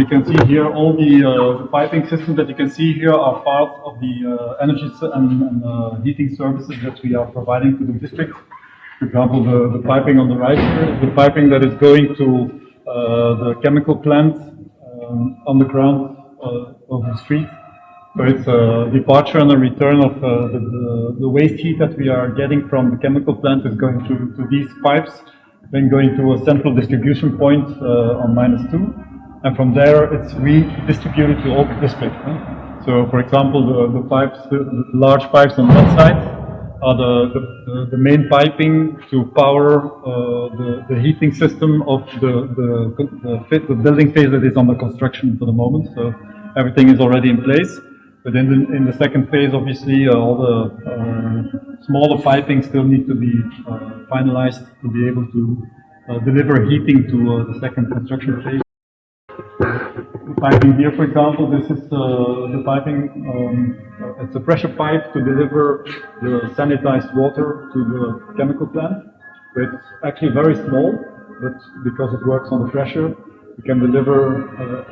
you can see here all the piping systems that you can see here are part of the energy and heating services that we are providing to the district. For example, the piping on the right here is the piping that is going to the chemical plant on the ground of the street. So it's a departure and a return of the waste heat that we are getting from the chemical plant is going through to these pipes, then going to a central distribution point on -2, and from there it's redistributed to all the district. So, for example, the pipes, the large pipes on that side are the main piping to power the heating system of the building phase that is under construction for the moment. So everything is already in place. But in the second phase, obviously, all the smaller piping still needs to be finalized to be able to deliver heating to the second construction phase. The piping here, for example, this is the piping, it's a pressure pipe to deliver the sanitized water to the chemical plant. It's actually very small, but because it works under pressure, we can deliver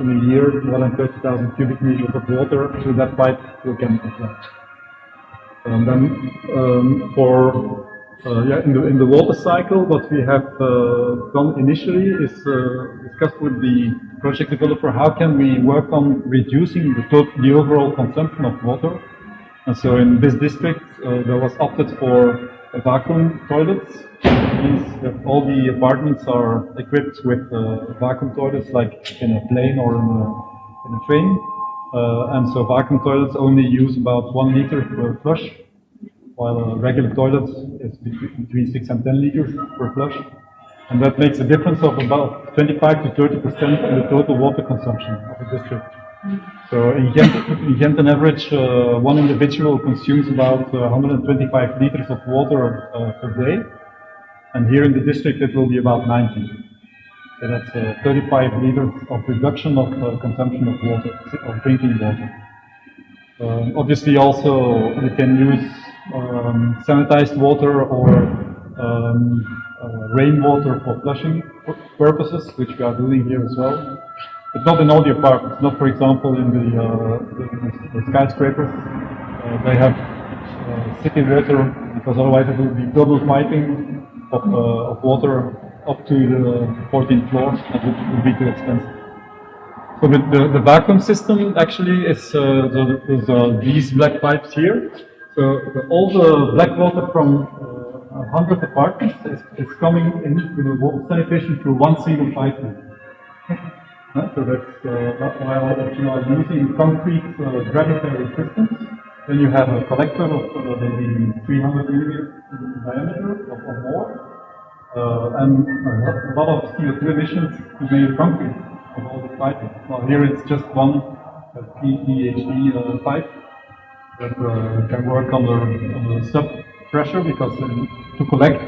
in a year more than 30,000 cubic meters of water through that pipe to a chemical plant. And then in the water cycle, what we have done initially is discussed with the project developer how can we work on reducing the overall consumption of water. And so in this district, there was opted for vacuum toilets. It means that all the apartments are equipped with vacuum toilets, like in a plane or in a train. And so vacuum toilets only use about 1 liter per flush, while a regular toilet is between 6 and 10 liters per flush. And that makes a difference of about 25 to 30% in the total water consumption of the district. So in Ghent on average, one individual consumes about 125 liters of water per day. And here in the district it will be about 90. So that's 35 liters of reduction of consumption of water, of drinking water. Obviously also we can use sanitized water or rainwater for flushing purposes, which we are doing here as well. But not in all the apartments, not for example in the skyscrapers. They have city water, because otherwise it will be double piping of water up to the 14th floor. That would be too expensive. So the vacuum system actually is these black pipes here. So all the black water from 100 apartments is coming into the water sanitation through one single pipe. So that's why if you are using concrete gravitary systems, then you have a collector of maybe 300 millimeters in diameter or more, and a lot of CO2 emissions to make concrete of all the piping. Well, here it's just one PhD pipe that can work under sub pressure, because to collect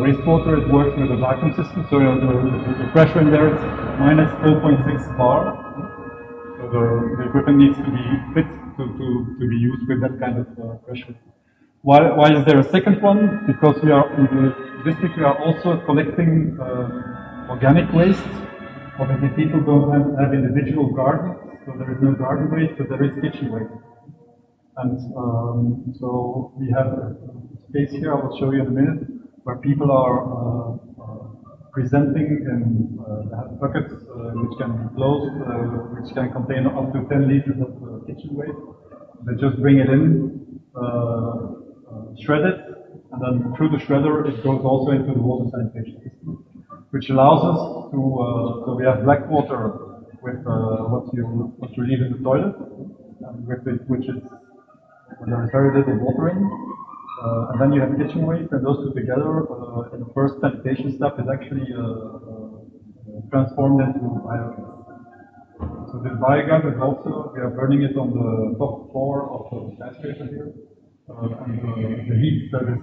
wastewater it works with a vacuum system, so the pressure in there is minus 0.6 bar. So the equipment needs to be fit to be used with that kind of pressure. Why is there a second one? Because we are in the district, we are also collecting organic waste. Obviously people don't have individual gardens, so there is no garden waste, but there is kitchen waste. And so we have a space here, I will show you in a minute, where people are presenting in buckets which can be closed, which can contain up to 10 liters of kitchen waste. They just bring it in, shred it, and then through the shredder it goes also into the water sanitation system, which allows us to, so we have black water with what you leave in the toilet, and with it, which is, there is very little water in. And then you have kitchen waste, and those two together in the first sanitation step is actually transformed into biogas. So this biogas is also, we are burning it on the top floor of the skyscraper here. And the heat that is,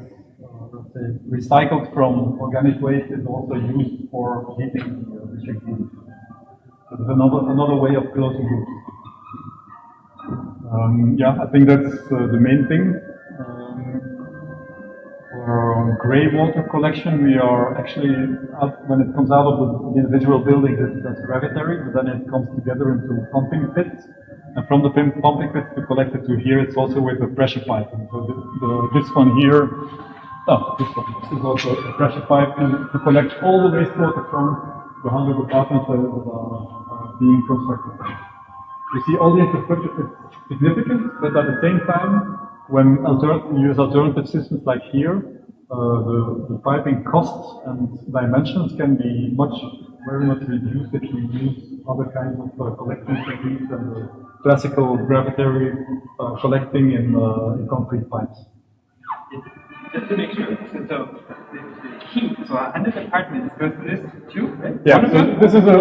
let's say, recycled from organic waste is also used for heating the district heat. So there's another way of closing loops. Yeah, I think that's the main thing. For for grey water collection, we are actually, when it comes out of the individual buildings, that's gravitary, but then it comes together into pumping pits. And from the pumping pits to collect it to here, it's also with a pressure pipe. And so this one here, this is also a pressure pipe, and to collect all the wastewater from the 100 apartments that are being constructed. You see, all the infrastructure is significant, but at the same time, when you use alternative systems like here, the piping costs and dimensions can be very much reduced if you use other kinds of collecting techniques and the classical gravitary collecting in concrete pipes. Just to make sure, so the heat, so 100 apartments goes to this tube, right? Yeah, so this is the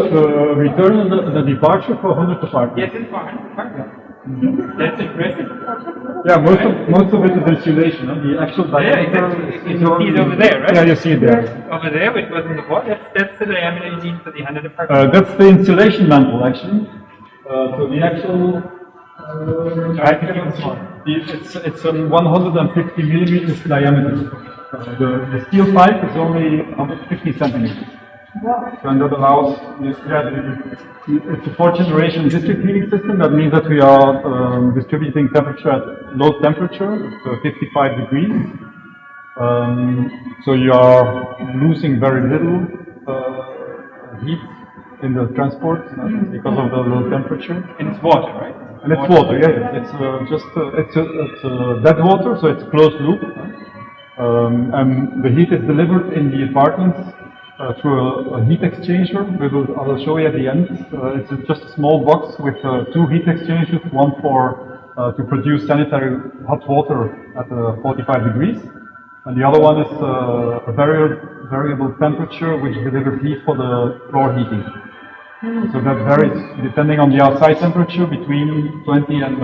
return and the departure for 100 apartments. Yes, it's for 100 apartments. Mm-hmm. That's impressive. Yeah, most of it is insulation. The actual diameter. Yeah, exactly. You see it over there, right? Yeah, you see it there. Over there, which was in the wall. That's the diameter you need for the 100 apartments. That's the insulation mantle, actually. So the actual. It's a 150 millimeters diameter. The steel pipe is only 150 centimeters. Wow. So, and that allows, it's a fourth generation district heating system. That means that we are distributing temperature at low temperature, so 55 degrees. So you are losing very little heat in the transport because of the low temperature. And it's water, right? And it's water, yeah. It's it's dead water, so it's closed loop. And the heat is delivered in the apartments through a heat exchanger. I will show you at the end. It's just a small box with two heat exchangers, one for to produce sanitary hot water at 45 degrees, and the other one is a variable temperature which delivers heat for the floor heating. So that varies depending on the outside temperature between 20 and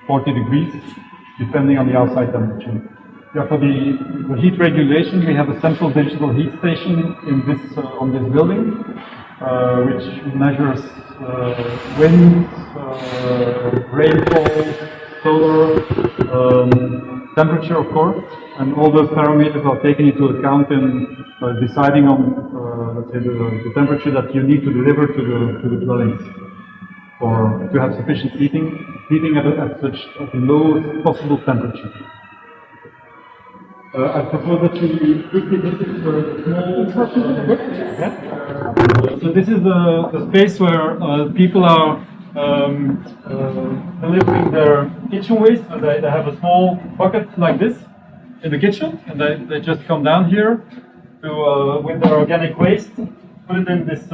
40 degrees, depending on the outside temperature. Yeah, for the heat regulation, we have a central digital heat station in this on this building, which measures wind, rainfall, solar, temperature, of course, and all those parameters are taken into account in deciding on, let's say, the temperature that you need to deliver to the dwellings, or to have sufficient heating at the lowest possible temperature. I propose that we quickly visit for a small. So this is the space where people are delivering their kitchen waste. So they have a small bucket like this in the kitchen, and they just come down here to with their organic waste, put it in this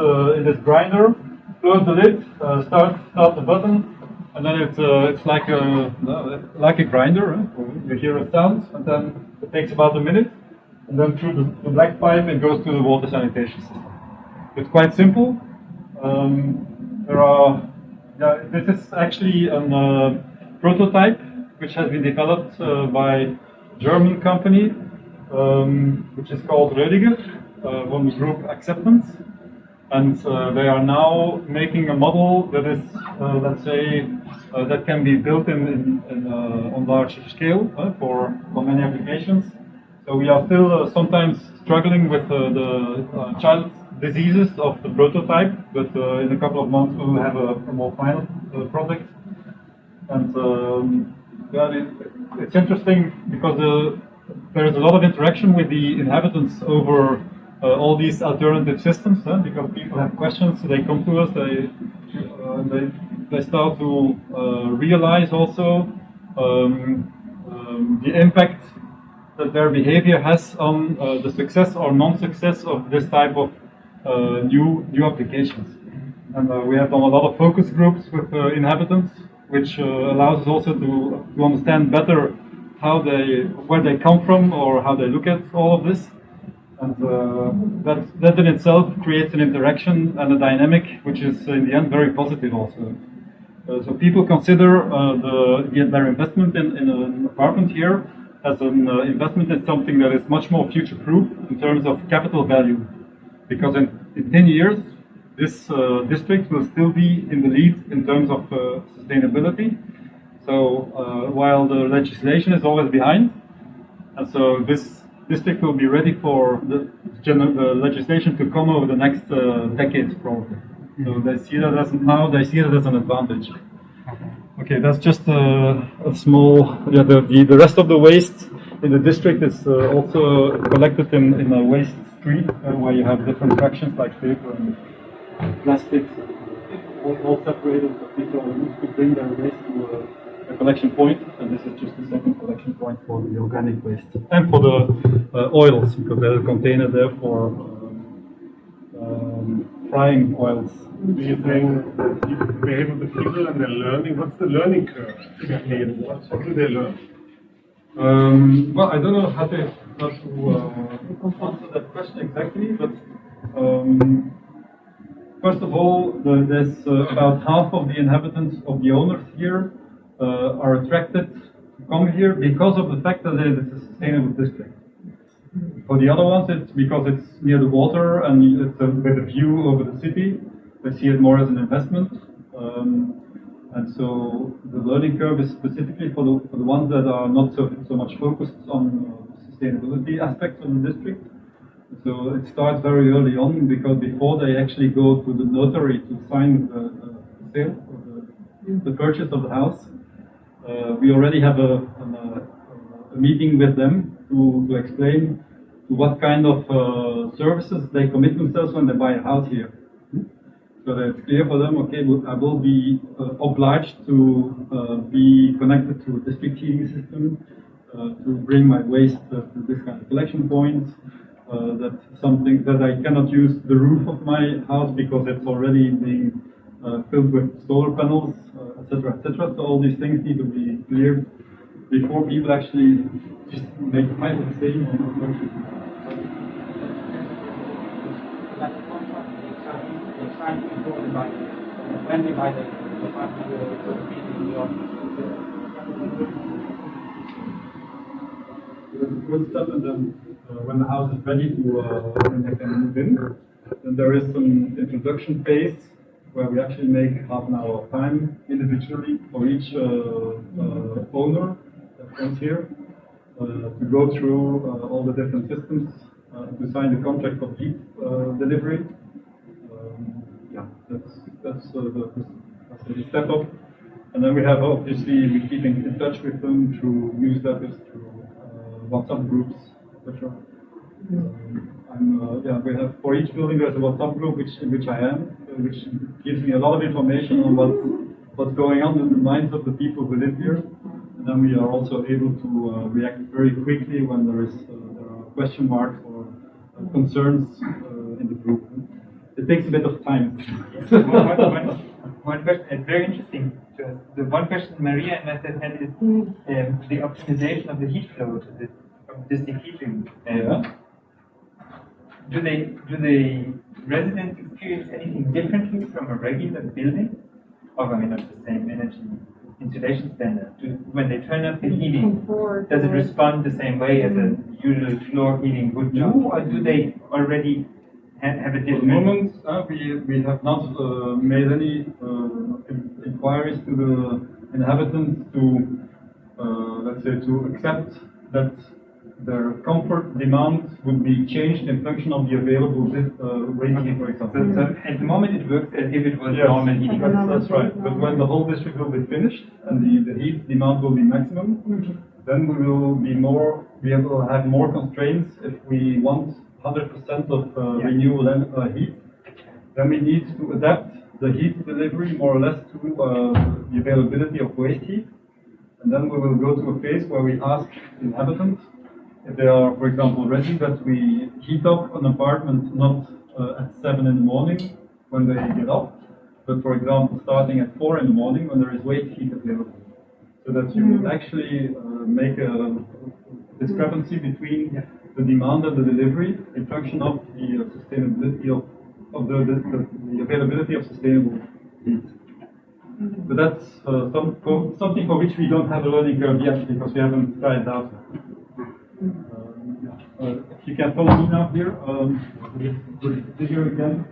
grinder, close the lid, start the button, and then it's like a grinder. You hear a sound, and then it takes about a minute, and then through the black pipe it goes to the water sanitation system. It's quite simple. This is actually a prototype which has been developed by a German company, which is called Rödiger, from the group Acceptance. And they are now making a model that is, let's say, that can be built on large scale for many applications. So we are still sometimes struggling with the child diseases of the prototype, but in a couple of months we will have a more final product. And it's interesting because there is a lot of interaction with the inhabitants over all these alternative systems, because people have questions, so they come to us, they start to realize also the impact that their behavior has on the success or non-success of this type of new applications. And we have done a lot of focus groups with inhabitants, which allows us also to understand better where they come from or how they look at all of this. And that in itself creates an interaction and a dynamic which is in the end very positive also. So people consider their investment in an apartment here as an investment in something that is much more future-proof in terms of capital value. Because in 10 years, this district will still be in the lead in terms of sustainability. So while the legislation is always behind, And so this district will be ready for the legislation to come over the next decades probably. So they see that as an advantage. Okay, that's just a small. Yeah, the rest of the waste in the district is also collected in a waste street where you have different fractions like paper and plastics, all separated. So people used to bring their waste to a collection point, and this is just the second collection point for the organic waste and for the oils, because there's a container there for frying oils. Do you think that you behave with the people and they're learning? What's the learning curve? What do they learn? Well, I don't know how to answer that question exactly, but first of all, there's about half of the inhabitants of the owners here are attracted to come here because of the fact that it is a sustainable district. For the other ones, it's because it's near the water and it's with a view over the city. They see it more as an investment. And so the learning curve is specifically for the ones that are not so much focused on sustainability aspects of the district. So it starts very early on, because before they actually go to the notary to sign the sale, or the purchase of the house, we already have a meeting with them to explain to what kind of services they commit themselves when they buy a house here. So that it's clear for them, okay, I will be obliged to be connected to a district heating system, to bring my waste to this kind of collection points. That's something that I cannot use the roof of my house because it's already being filled with solar panels, etc., etc. So all these things need to be cleared before people actually just make a final decision on construction. When they buy the the first step, and then when the house is ready to when they can move in, then there is an introduction phase where we actually make half an hour of time individually for each owner that comes here to go through all the different systems to sign the contract for heat delivery. That's the step up, and then we have obviously we keep in touch with them through newsletters, through WhatsApp groups, etc. We have for each building there's a WhatsApp group in which I am, which gives me a lot of information on what's going on in the minds of the people who live here, and then we are also able to react very quickly when there are question marks or concerns in the group. It takes a bit of time. One question, it's very interesting to us. The one question Maria and myself had is the optimization of the heat flow to the district heating. Do the residents experience anything differently from a regular building? Or I mean, not the same energy insulation standard. When they turn up the heating, does it respond the same way as a usual floor heating would do, or do they already have a different? For the moment, we have not made any inquiries to the inhabitants to, let's say, to accept that their comfort demand would be changed in function of the available waste heat, for example. So at the moment it works as if it was normal heating. That's right. But when the whole district will be finished and the heat demand will be maximum, then we will be able to have more constraints if we want 100% of renewable heat. Then we need to adapt the heat delivery more or less to the availability of waste heat. And then we will go to a phase where we ask inhabitants if they are, for example, ready that we heat up an apartment not at 7 in the morning when they get up, but for example starting at 4 in the morning when there is waste heat available. So that you would actually make a discrepancy between the demand and the delivery in function of the sustainability of the availability of sustainable heat. But that's something for which we don't have a learning curve yet because we haven't tried it out. If you can follow me now here, the video again.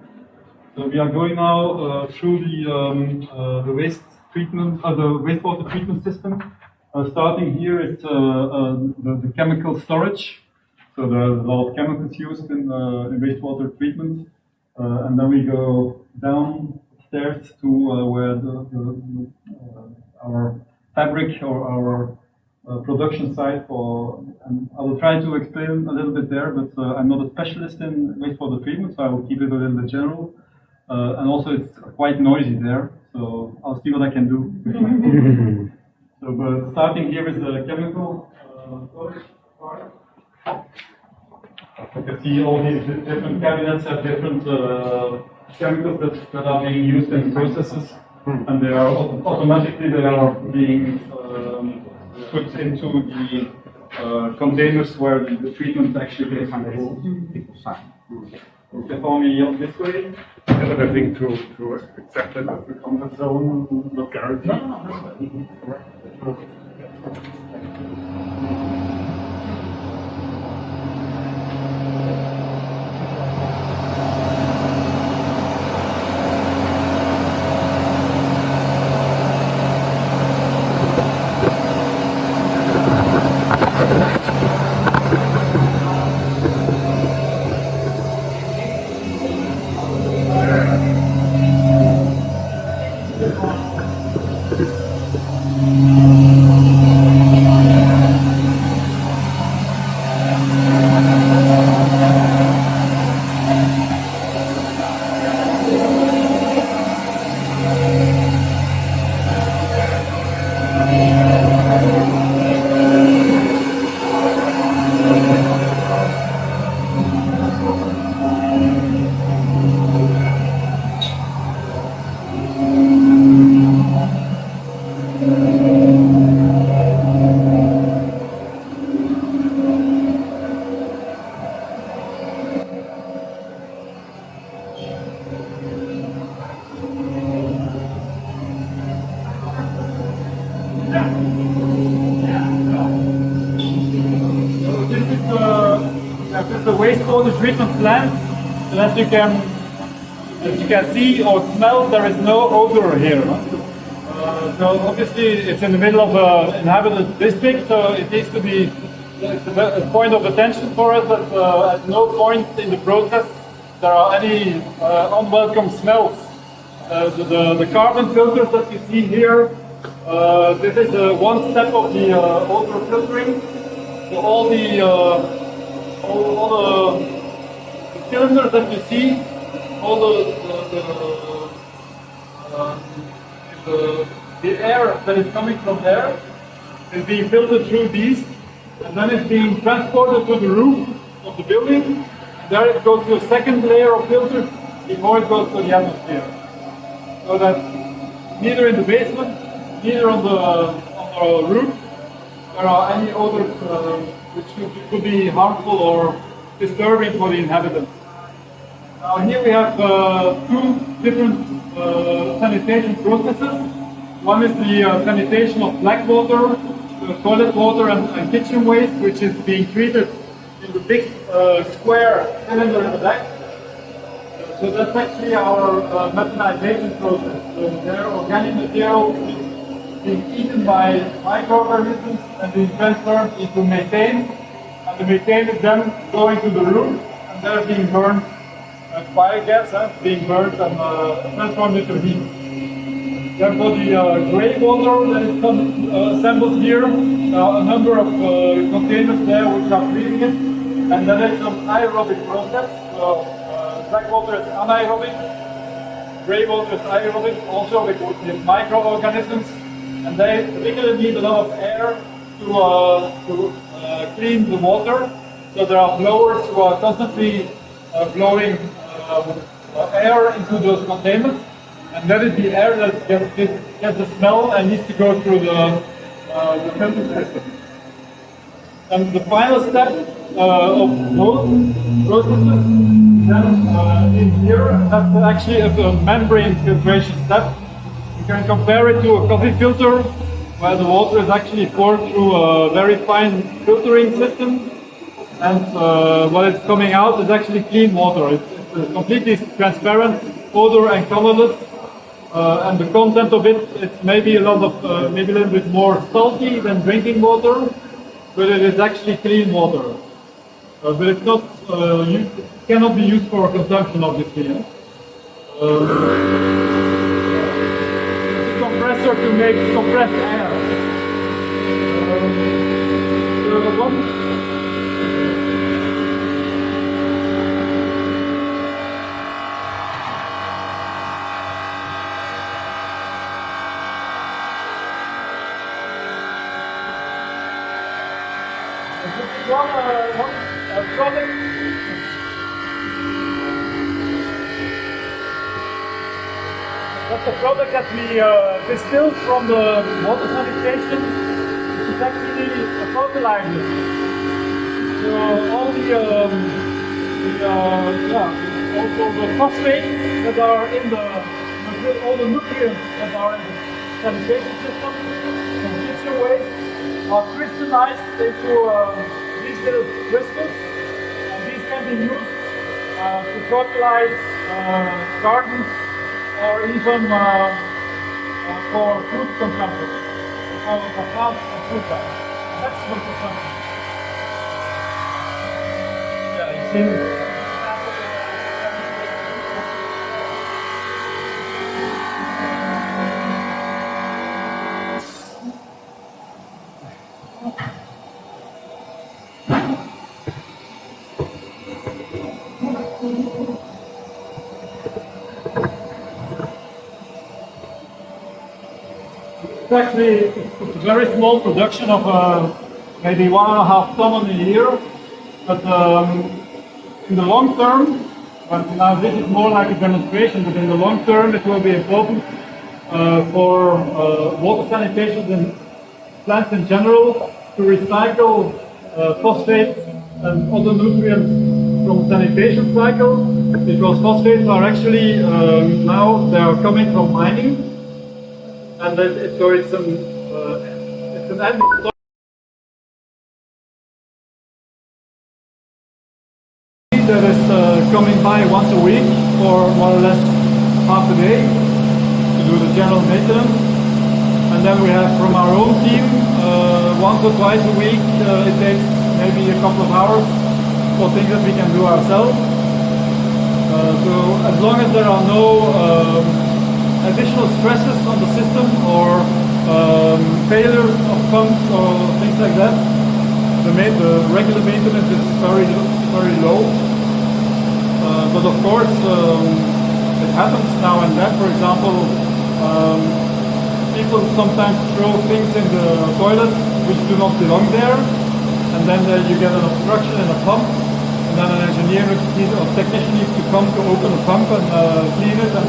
So we are going now through the waste treatment, the wastewater treatment system. Starting here is the chemical storage. So there's a lot of chemicals used in wastewater treatment. And then we go downstairs to where our fabric or our production site for, and I will try to explain a little bit there, but I'm not a specialist in wastewater treatment, so I will keep it a little bit general. And also it's quite noisy there, so I'll see what I can do. So, but starting here is the chemical storage part. You can see all these different cabinets have different chemicals that are being used in processes, and they are automatically being put into the containers where the treatment actually takes place. You can follow me on this way. But I think to accept that as the comfort zone, not guaranteed. This is the wastewater treatment plant, and as you can see or smell, there is no odor here. So obviously it's in the middle of an inhabited district, so it needs to be a point of attention for us that at no point in the process there are any unwelcome smells. The carbon filters that you see here, this is one step of the odor filtering. So all the cylinders that you see, all the air that is coming from there is being filtered through these, and then it's being transported to the roof of the building. There it goes to a second layer of filters before it goes to the atmosphere. So that neither in the basement, neither on the roof, there are any odors which could be harmful or disturbing for the inhabitants. Now here we have two different sanitation processes. One is the sanitation of black water, toilet water and kitchen waste, which is being treated in the big square cylinder in the back. So that's actually our methanization process. So their organic material is being eaten by microorganisms and being transferred into methane. And the methane is then going to the roof, and they're being burned as biogas, being burned and transformed into heat. Therefore, the grey water that is assembled here, a number of containers there which are treating it, and that is an aerobic process. So, black water is anaerobic, grey water is aerobic, also with microorganisms, and they particularly need a lot of air to clean the water. So there are blowers who are constantly blowing air into those containers, and that is the air that gets the smell and needs to go through the filter system. And the final step of both processes then in here, that's actually a membrane filtration step. You can compare it to a coffee filter, where the water is actually poured through a very fine filtering system, and what is coming out is actually clean water. It's completely transparent, odor and colorless, and the content of it, it's maybe a little bit more salty than drinking water, but it is actually clean water. But it's not, it cannot be used for consumption, obviously. It's a compressor to make compressed air. The other one. One product. That's a product that we distilled from the water sanitation. It's actually a fertilizer. So all the phosphates that are in all the nutrients that are in the sanitation system from kitchen waste are crystallized into these little crystals, and these can be used to fertilize gardens or even for food consumption, for plant and food types. That's for consumption. Yeah, you see. It's actually a very small production of maybe 1.5 tons a year, but in the long term, now this is more like a demonstration, but in the long term it will be important for water sanitation and plants in general to recycle phosphates and other nutrients from the sanitation cycle, because phosphates are actually now they are coming from mining. And then so it's an ending story that is coming by once a week for more or less half a day to do the general maintenance. And then we have from our own team once or twice a week. It takes maybe a couple of hours for things that we can do ourselves. So as long as there are no additional stresses on the system or failures of pumps or things like that, the regular maintenance is very low. But of course, it happens now and then. For example, people sometimes throw things in the toilets which do not belong there, and then you get an obstruction in a pump, and then an engineer or technician needs to come to open the pump and clean it and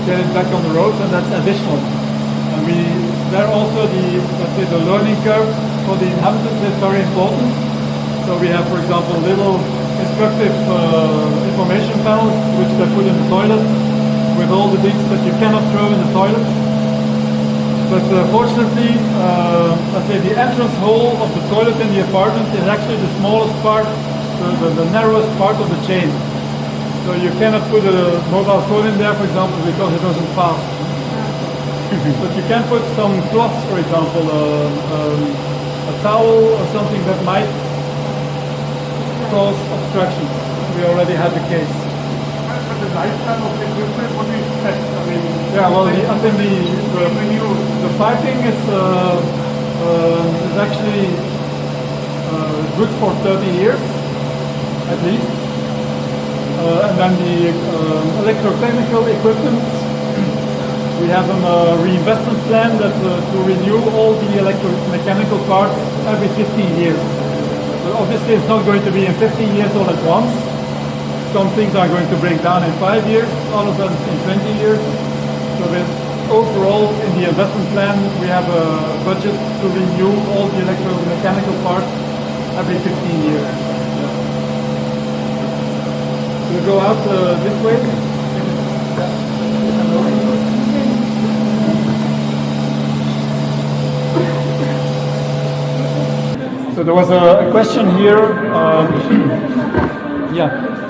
get it back on the road, and that's additional. And there also the learning curve for the inhabitants is very important. So we have, for example, little instructive information panels which they put in the toilet with all the things that you cannot throw in the toilet. But fortunately, let's say the entrance hole of the toilet in the apartment is actually the smallest part, the narrowest part of the chain. So you cannot put a mobile phone in there, for example, because it doesn't pass. But you can put some cloths, for example, a towel or something that might cause obstructions. We already had the case. But the lifetime of the equipment, what do you expect? I mean, yeah, well, I think the piping is actually good for 30 years, at least. And then the electrochemical equipment, we have a reinvestment plan that to renew all the electromechanical parts every 15 years. So obviously it's not going to be in 15 years all at once. Some things are going to break down in 5 years, all of them in 20 years. So that overall in the investment plan we have a budget to renew all the electromechanical parts every 15 years. We go out this way. So there was a question here.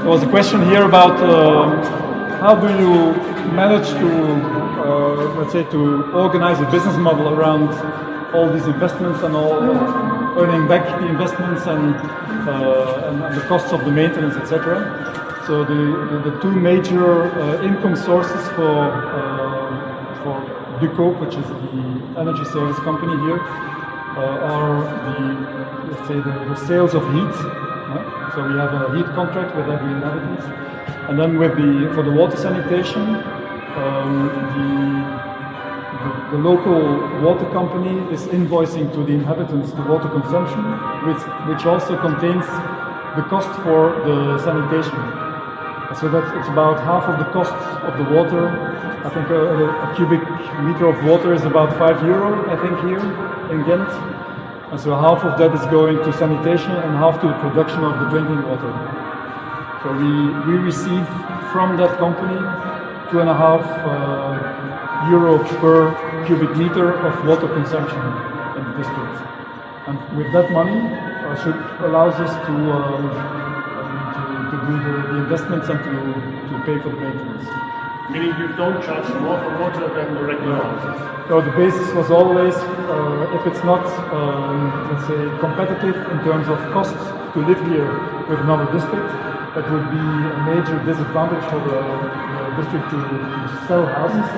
There was a question here about how do you manage to let's say, to organize a business model around all these investments and all earning back the investments and the costs of the maintenance, etc. So the two major income sources for Ducoop, which is the energy service company here, are let's say the sales of heat. So we have a heat contract with every inhabitant, and then for the water sanitation, the local water company is invoicing to the inhabitants the water consumption, which also contains the cost for the sanitation. So it's about half of the cost of the water. I think a cubic meter of water is about €5, I think, here in Ghent. And so half of that is going to sanitation and half to the production of the drinking water. So we receive from that company €2.5 per cubic meter of water consumption in the district. And with that money, allows us to do the investments and to pay for the maintenance. Meaning you don't charge more for water than the regular houses? So the basis was always, if it's not, let's say, competitive in terms of costs to live here with another district, that would be a major disadvantage for the district to sell houses.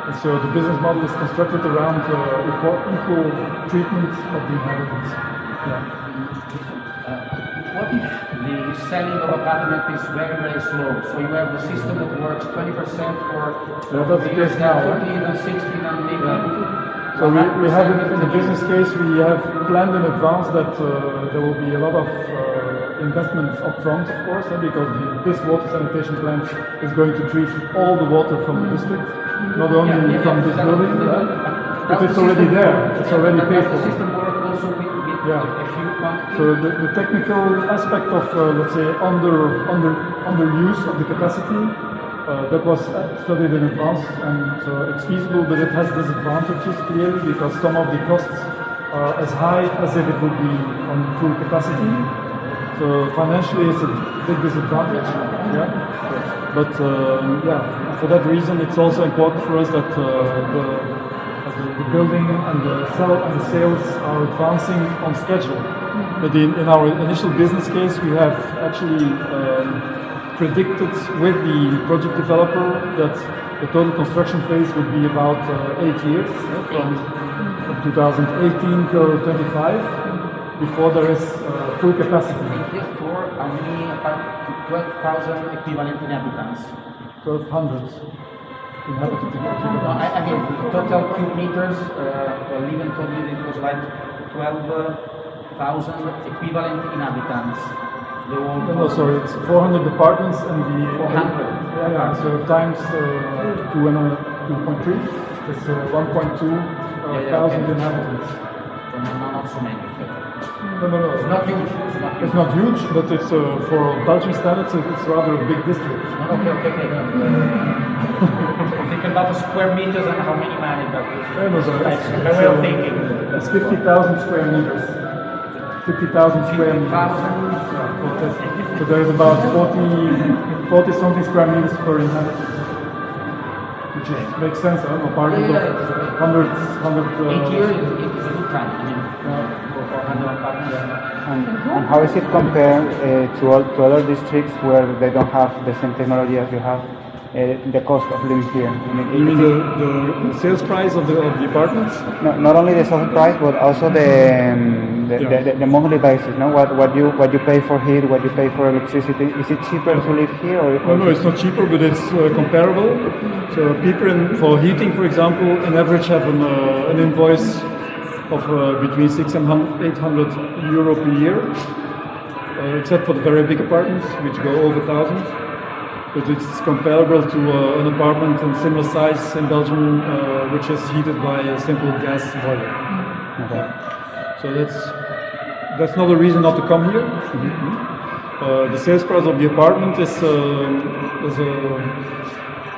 And so the business model is constructed around equal treatment of the inhabitants. Yeah. What if the selling of apartment is very, very slow? So you have the system that works 20% for that's the case now. 40, then 60, then maybe. So we have in the business case, we have planned in advance that there will be a lot of investments upfront, of course, because this water sanitation plant is going to treat all the water from the district, not only from this building, but it's already there. It's already paid for. The system work also with a few quantities. So the technical aspect of let's say underuse of the capacity that was studied in advance, and so it's feasible, but it has disadvantages clearly because some of the costs are as high as if it would be on full capacity. So financially, it's a big disadvantage. Yeah, but for that reason, it's also important for us that the building and the sales are advancing on schedule. But in our initial business case, we have actually predicted with the project developer that the total construction phase would be about 8 years, from 2018 till 25, before there is full capacity. For how many? About 12,000 equivalent inhabitants. 1,200 inhabited equivalent. No, I mean total cubic meters. Leven told me it was like 12,000 equivalent inhabitants. No, sorry, it's 400 apartments and the 400. Yeah, so times 2.3 is 1.2 thousand inhabitants. Not so many. No. It's not huge. It's not huge, but it's for Belgian standards, it's rather a big district. Okay. Think about the square meters and how many man it is. It's 50,000 square meters. 50,000 square meters. So there's about 40 something square meters per inhabitant. Which makes sense, an apartment of 100. 8 years is a good time. I mean, for 400 apartments. And how is it compared to other districts where they don't have the same technology as you have? The cost of living here. You mean the sales price of the apartments? No, not only the sales price, but also the monthly basis. No, what you pay for heat, what you pay for electricity. Is it cheaper to live here? No, it's not cheaper, but it's comparable. So people for heating, for example, in average have an invoice of between 600 and 800 euro per year, except for the very big apartments, which go over 1,000. But it's comparable to an apartment in similar size in Belgium, which is heated by a simple gas boiler. Okay. So that's not a reason not to come here. The sales price of the apartment is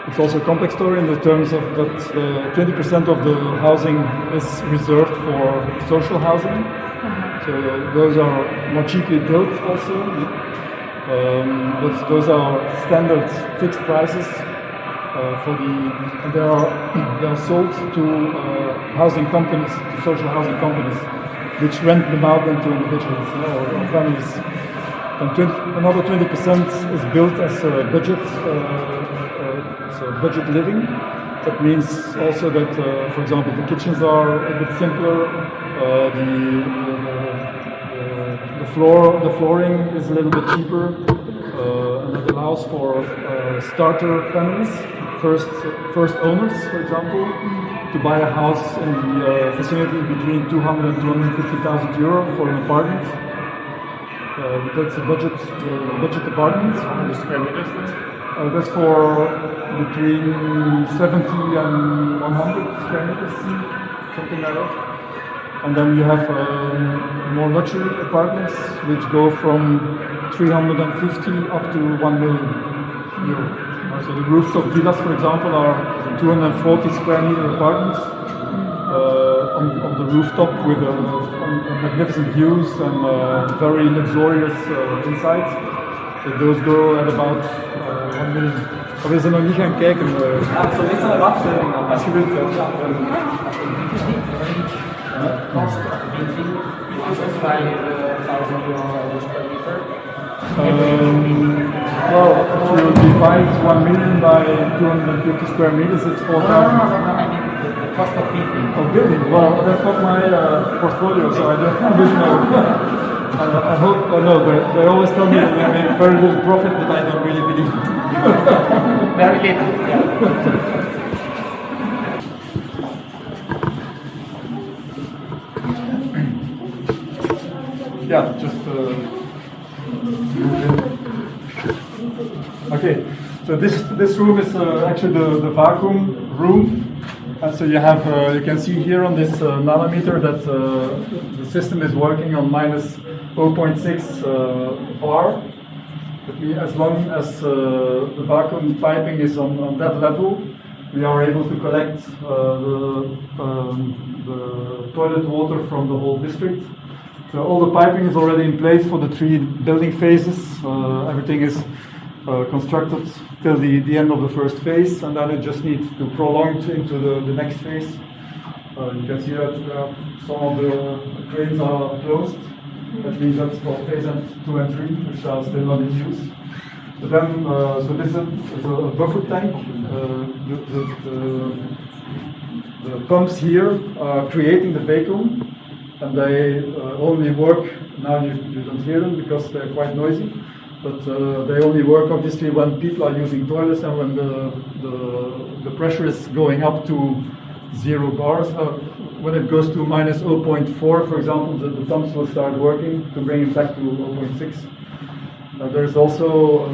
it's also a complex story in the terms of that 20% of the housing is reserved for social housing. So those are more cheaply built also. But those are standard fixed prices and they are sold to housing companies, to social housing companies, which rent them out then to individuals or families. And another 20% is built as a budget, so budget living. That means also that, for example, the kitchens are a bit simpler. The flooring is a little bit cheaper, and it allows for starter families, first owners, for example, to buy a house in the vicinity between 200 and 250,000 euro for an apartment. That's a budget apartment. How many square meters? That's for between 70 and 100 square meters, something like that. And then you have more luxury apartments, which go from 350 up to 1 million euro. So the rooftop villas, for example, are 240 square meter apartments on the rooftop with magnificent views and very luxurious insides. So those go at about 1 million. Maar we zijn nog niet gaan kijken. Ja, zo is een afstelling dan. Als je wilt, Cost of meeting is by 1,000 euros per meter. Well, if you divide 1 million by 250 square meters, it's 4,000. No, I mean the cost of heating. Of building? Well, that's not my portfolio, so I don't really know. I hope, no, they always tell me that they make very little profit, but I don't really believe it. Very little, yeah. Yeah, just okay. So this room is actually the vacuum room. And so you have you can see here on this nanometer that the system is working on minus 0.6 bar. As long as the vacuum piping is on that level, we are able to collect the toilet water from the whole district. So all the piping is already in place for the 3 building phases. Everything is constructed till the end of the first phase, and then it just needs to prolong into the next phase. You can see that some of the drains are closed. That means that's for phase 2 and 3, which are still not in use. But then, so this is a buffer tank. The pumps here are creating the vacuum. And they only work, now you don't hear them because they're quite noisy, but they only work obviously when people are using toilets and when the pressure is going up to 0 bars. When it goes to minus 0.4, for example, the pumps will start working to bring it back to 0.6. There's also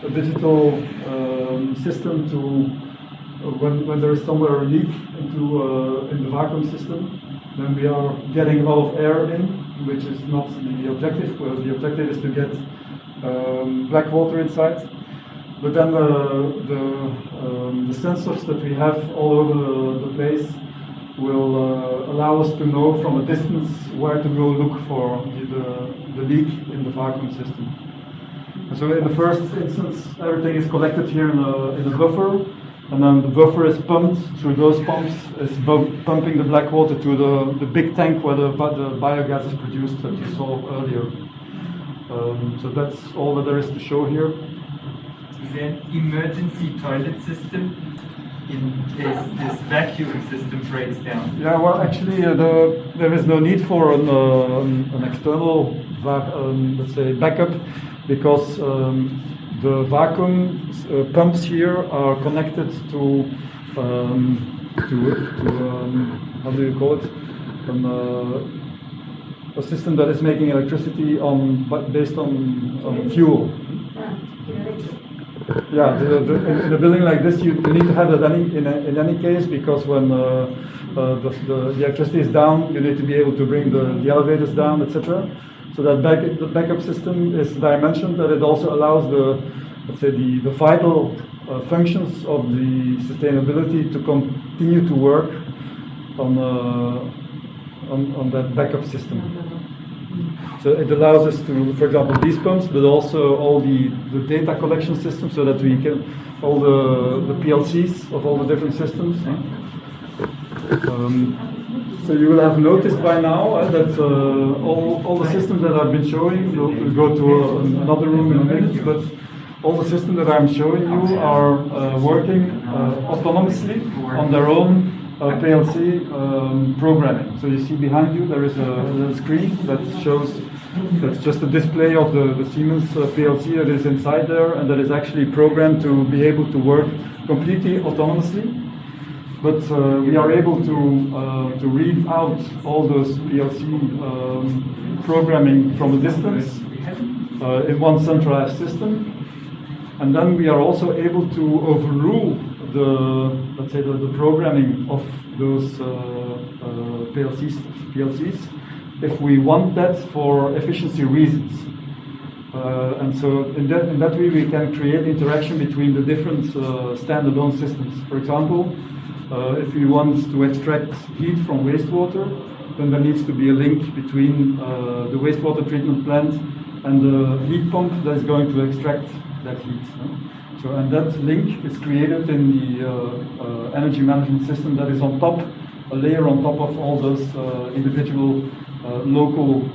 a digital system to, when there is somewhere a leak in the vacuum system, then we are getting a lot of air in, which is not the objective. Well, the objective is to get black water inside. But then the sensors that we have all over the place will allow us to know from a distance where to go look for the leak in the vacuum system. And so in the first instance, everything is collected here in a buffer. And then the buffer is pumped through those pumps, is pumping the black water to the big tank where the biogas is produced that you saw earlier. So that's all that there is to show here. Is there an emergency toilet system in case this vacuum system breaks down? Yeah, well, actually, there is no need for an external, let's say, backup, because the vacuum pumps here are connected to how do you call it? A system that is making electricity based on fuel. Yeah, in a building like this, you need to have that in any case, because when the electricity is down, you need to be able to bring the elevators down, etc. So that the backup system is dimensioned that it also allows the vital functions of the sustainability to continue to work on that backup system. So it allows us to, for example, these pumps, but also all the data collection systems, so that we can, all the PLCs of all the different systems. So you will have noticed by now that all the systems that I've been showing, we'll go to another room in a minute, but all the systems that I'm showing you are working autonomously on their own PLC programming. So you see behind you there is a screen that shows, that's just a display of the Siemens PLC that is inside there, and that is actually programmed to be able to work completely autonomously. But we are able to read out all those PLC programming from a distance in one centralized system, and then we are also able to overrule let's say the programming of those PLCs if we want that for efficiency reasons. And so in that way we can create interaction between the different standalone systems. For example, if we want to extract heat from wastewater, then there needs to be a link between the wastewater treatment plant and the heat pump that is going to extract that heat. So, and that link is created in the energy management system that is on top, a layer on top of all those individual local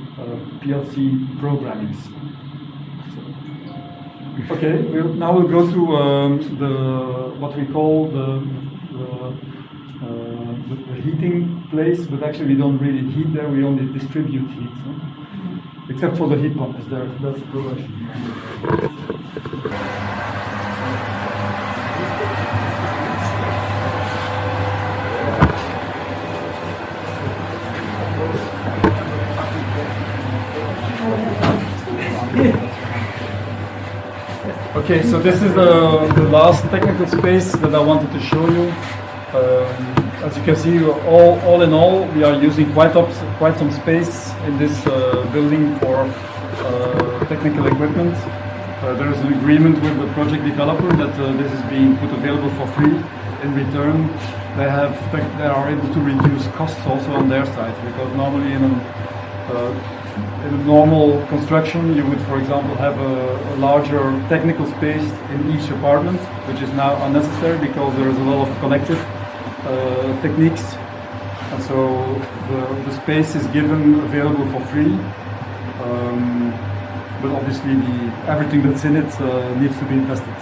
PLC programmings. Okay, now we'll go to what we call the heating place, but actually we don't really heat there, we only distribute heat. Except for the heat pump is there, that's the progression. Okay, so this is the last technical space that I wanted to show you. As you can see, all in all, we are using quite some space in this building for technical equipment. There is an agreement with the project developer that this is being put available for free. In return, they are able to reduce costs also on their side, because normally in a normal construction, you would, for example, have a larger technical space in each apartment, which is now unnecessary because there is a lot of collective techniques, and so the space is given available for free. But obviously, everything that's in it needs to be invested.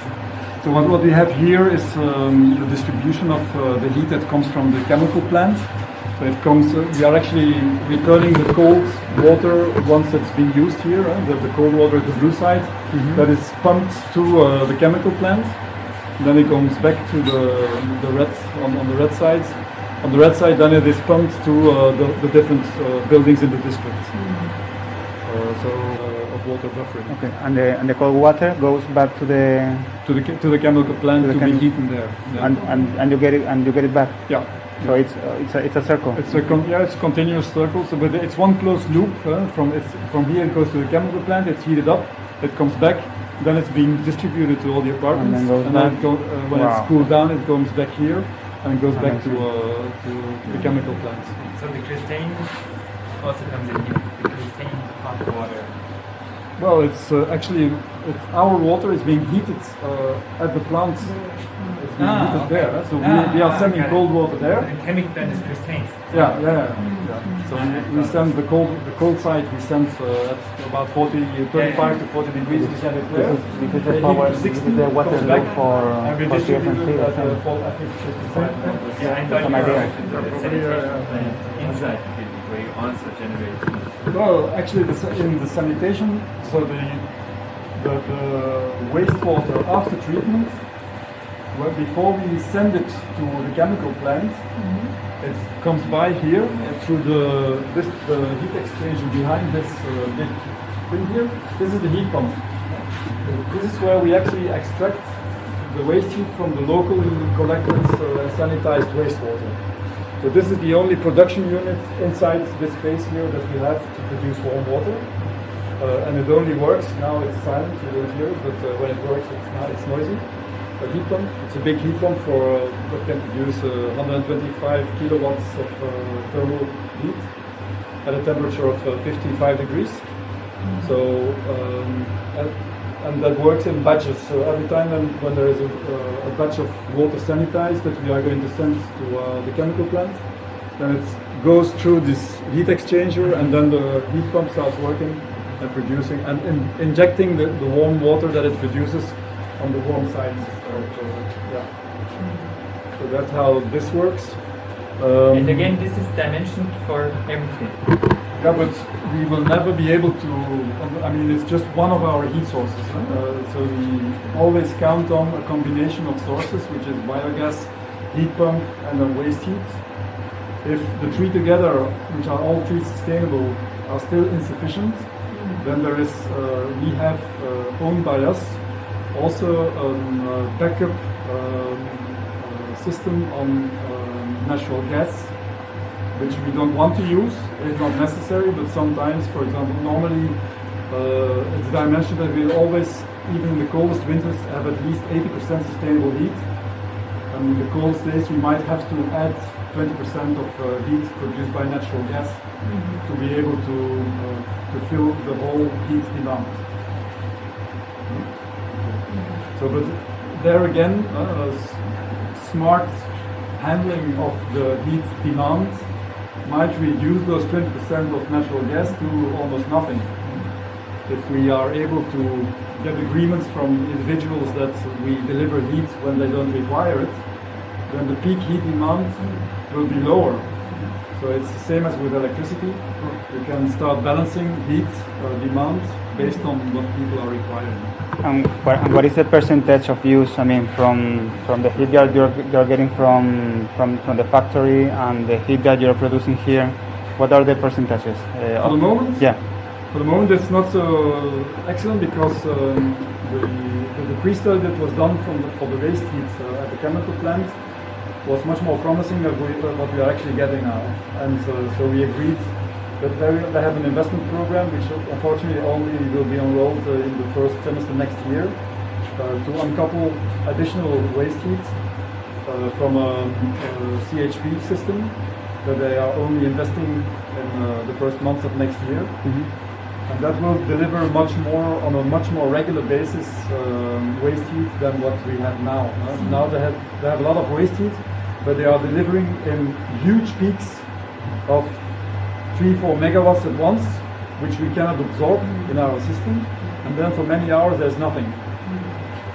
So what we have here is the distribution of the heat that comes from the chemical plant. So it comes. We are actually returning the cold water once it's been used here. The cold water is the blue side. Mm-hmm. That is pumped to the chemical plant. Then it comes back to the red on the red side. On the red side, then it is pumped to the different buildings in the district. Of water buffering. Okay, and the cold water goes back to the chemical plant to be heated there. Yeah. And you get it back. Yeah. So it's a circle. It's a continuous circle. So, but it's one closed loop. From here it goes to the chemical plant. It's heated up. It comes back. Then it's being distributed to all the apartments. And then when it's cooled down, it comes back here and goes back to the chemical plant. So the crystalline also comes in here. The crystalline hot water. Well, it's actually our water is being heated at the plant. It's being heated there. So we are sending cold water there. The chemical plant is crystalline. Yeah. So we send the cold side. We send at about 35 to 40 degrees. We send it there. This is the water loop for TSMC. Yeah, I thought you were the sanitation plant inside where you also generate. Well, actually, in the sanitation, so the wastewater after treatment, before we send it to the chemical plant, it comes by here through the heat exchanger behind this big thing here. This is the heat pump. This is where we actually extract the waste heat from the locally collected sanitized wastewater. So this is the only production unit inside this space here that we have to produce warm water. And it only works, now it's silent, you don't hear it, but when it works it's noisy. A heat pump, it's a big heat pump that can produce 125 kilowatts of thermal heat. at a temperature of 55 degrees. So, and that works in batches. So every time when there is a batch of water sanitized that we are going to send to the chemical plant, then it goes through this heat exchanger, and then the heat pump starts working and producing and injecting the warm water that it produces on the warm sides. Yeah. So that's how this works. And again, this is dimensioned for everything. Yeah, but we will never be able to, I mean, it's just one of our heat sources. So we always count on a combination of sources, which is biogas, heat pump, and then waste heat. If the three together, which are all three sustainable, are still insufficient, then there is, we have owned by us also a backup system on natural gas, which we don't want to use. It's not necessary, but sometimes, for example, normally it's dimensioned that we'll always, even in the coldest winters, have at least 80% sustainable heat. And in the coldest days, we might have to add 20% of heat produced by natural gas to be able to fill the whole heat demand. So, but there again, smart handling of the heat demand might reduce those 20% of natural gas to almost nothing. If we are able to get agreements from individuals that we deliver heat when they don't require it, then the peak heat demand will be lower. So it's the same as with electricity. You can start balancing heat demand based on what people are requiring. And what is the percentage of use? I mean, from the heat that you're getting from the factory and the heat that you're producing here, what are the percentages? For the moment, yeah. For the moment, it's not so excellent because the pre-study that was done for the waste heat at the chemical plant was much more promising than what we are actually getting now, and so we agreed that they have an investment program which unfortunately only will be enrolled in the first semester next year to uncouple additional waste heat from a CHP system that they are only investing in the first months of next year. And that will deliver much more on a much more regular basis waste heat than what we have now. Now they have a lot of waste heat, but they are delivering in huge peaks of 3-4 megawatts at once, which we cannot absorb in our system, and then for many hours there's nothing.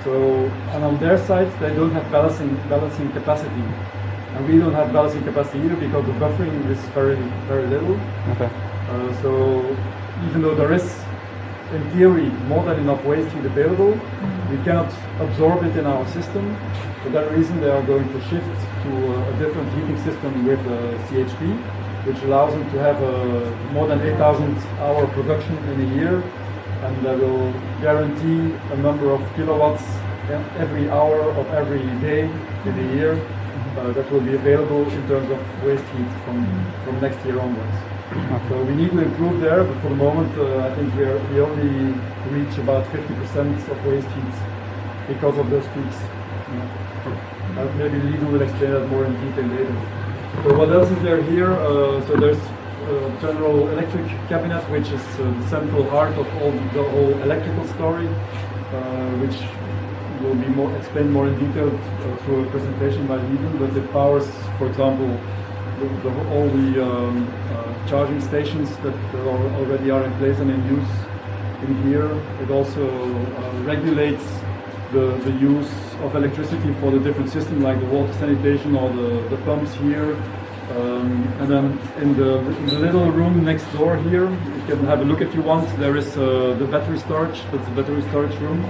So, and on their side they don't have balancing capacity, and we don't have balancing capacity either because the buffering is very little. Okay. So even though there is in theory more than enough waste heat available, we cannot absorb it in our system. For that reason they are going to shift to a different heating system with CHP, which allows them to have more than 8,000 hour production in a year, and that will guarantee a number of kilowatts every hour of every day in a year that will be available in terms of waste heat from next year onwards. So we need to improve there, but for the moment I think we only reach about 50% of waste heat because of those peaks. Maybe Lido will explain that more in detail later. So what else is there here? So there's general electric cabinet, which is the central heart of the whole electrical story, which will be explained more in detail through a presentation by Lido. But it powers, for example, all the charging stations that already are in place and in use in here. It also regulates the use of electricity for the different systems like the water sanitation or the pumps here. And then in the little room next door here, you can have a look if you want. There is the battery storage. That's the battery storage room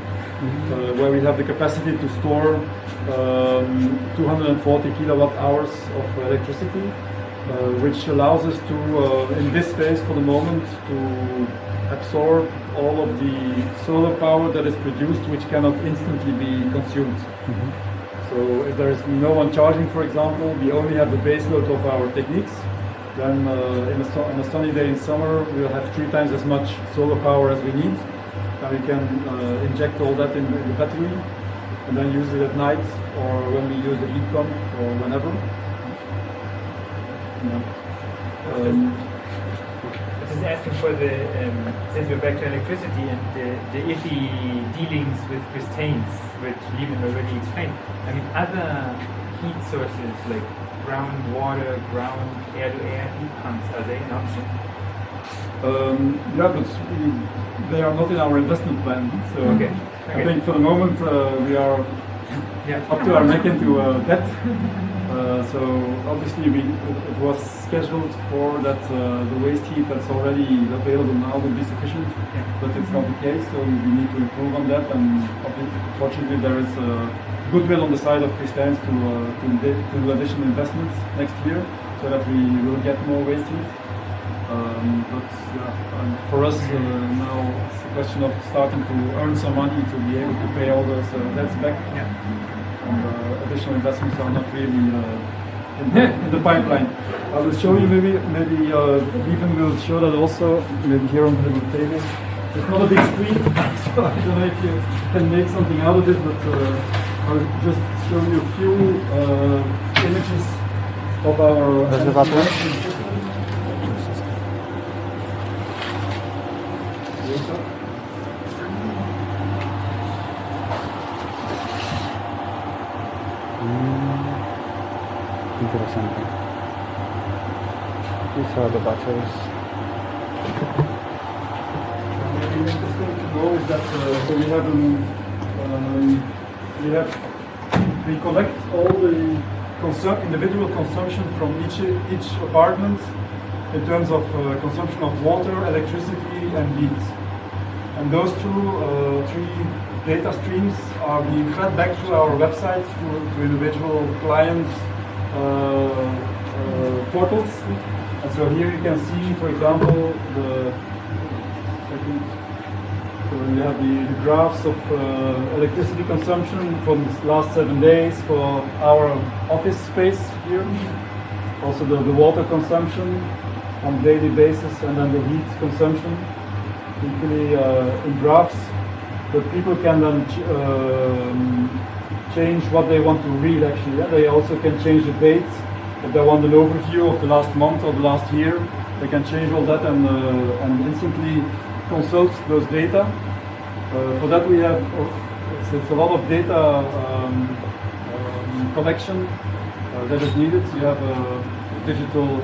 where we have the capacity to store 240 kilowatt hours of electricity, which allows us to, in this phase for the moment, to absorb all of the solar power that is produced, which cannot instantly be consumed. So if there is no one charging, for example, we only have the base load of our techniques, then in a sunny day in summer we'll have 3 times as much solar power as we need, and we can inject all that in the battery and then use it at night or when we use the heat pump or whenever. just asking for the, since we're back to electricity and the iffy dealings with taints, which Lieven already explained. I mean, other heat sources like groundwater, ground air-to-air heat pumps, are they an option? Yeah, but they are not in our investment plan. So Okay. I think for the moment we are up to our neck into debt. So obviously it was scheduled for that the waste heat that's already available now will be sufficient, but it's not the case. So we need to improve on that. And fortunately, there is goodwill on the side of Christians to do additional investments next year, so that we will get more waste heat. But for us now it's a question of starting to earn some money to be able to pay all those debts back. And additional investments are not really in the pipeline. I will show you maybe Lieven will show that also, maybe here on the little table. It's not a big screen, so I don't know if you can make something out of it, but I'll just show you a few images of our Reservoir. Interesante. These are the batteries. Maybe interesting to know is that so we collect all the individual consumption from each apartment in terms of consumption of water, electricity, and heat. And those three data streams are being fed back to our website to individual clients' portals. And so here you can see, for example, so you have the graphs of electricity consumption from the last 7 days for our office space here. Also the water consumption on a daily basis, and then the heat consumption equally in graphs. But people can then change what they want to read actually. Yeah? They also can change the dates. If they want an overview of the last month or the last year, they can change all that and instantly consult those data. For that we have, it's a lot of data collection that is needed. You have a digital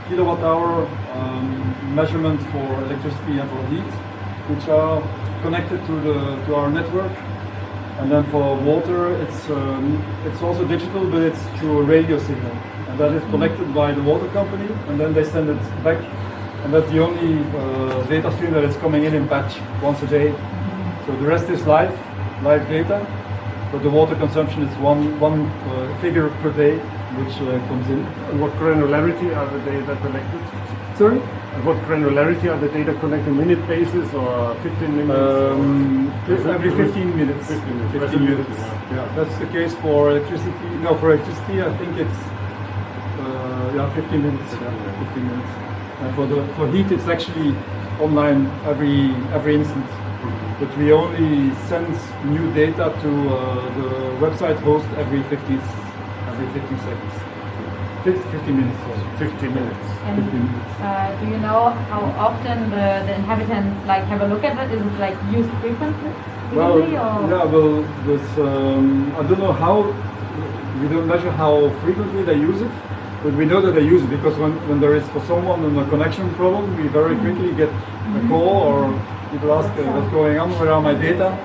kilowatt hour measurement for electricity and for heat, which are connected to our network. And then for water, it's also digital, but it's through a radio signal, and that is collected by the water company, and then they send it back. And that's the only data stream that is coming in batch once a day. So the rest is live data, but the water consumption is one figure per day, which comes in. And what granularity are the data collected? Sorry? And what granularity are the data collected? Minute basis or 15 minutes? Every 15 minutes. 15 minutes. Yeah, that's the case for electricity. No, for electricity, I think it's 15 minutes. 15 minutes. And for heat, it's actually online every instant. But we only send new data to the website host every 15 seconds. 50 minutes. Sorry. 15 minutes. And 15 minutes. do you know how often the inhabitants like have a look at it? Is it like used frequently? Well, Or? yeah, well, this, I don't know how, we don't measure how frequently they use it, but we know that they use it because when there is for someone a connection problem, we very quickly get a call or people ask what's going on, where are my data,